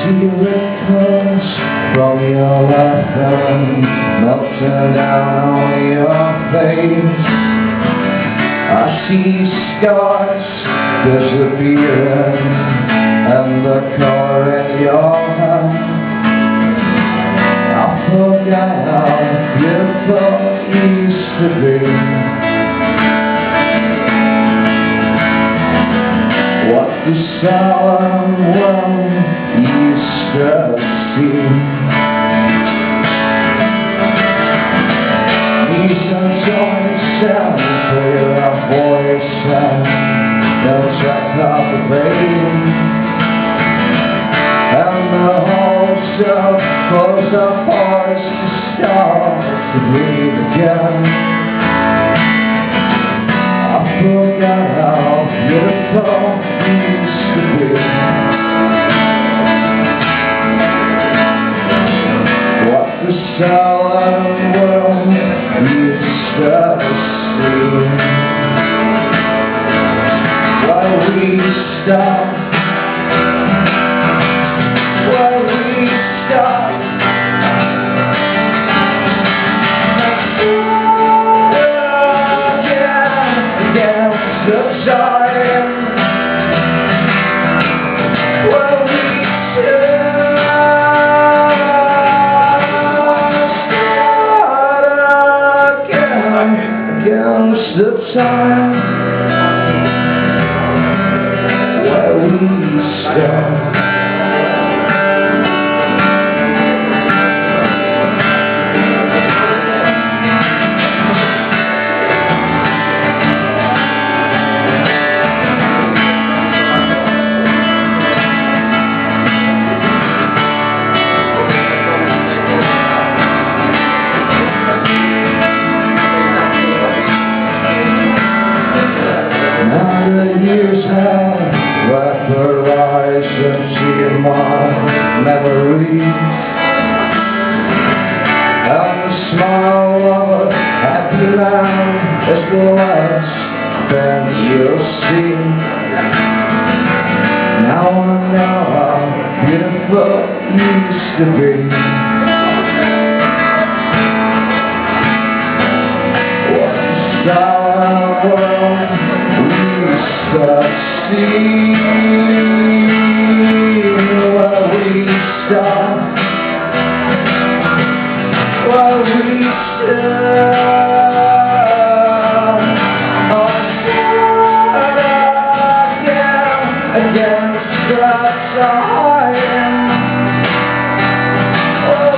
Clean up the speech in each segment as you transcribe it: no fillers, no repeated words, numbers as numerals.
Miracles from your left hand melting down on your face. I see scars disappearing and the color in your hand. I forgot how beautiful it used to be. What the sour world used to see. These unjoined sounds clear our voice and no track of the vein. And the halls so close up ours to start to breathe again. I forgot how beautiful it used to be. What the solemn world used to see. Why we stop? Why we stop? Against the time. Why we against the time where we stand. Years have vaporized into my memories, and the smile of a happy man is the last that you'll see. Now I know how beautiful it used to be. What a sour world but see where we stop, where we stand. Oh, again against the time. Oh,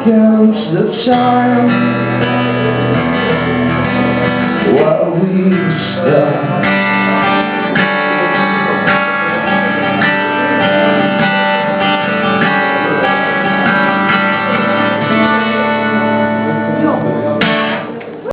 against the time where we stand.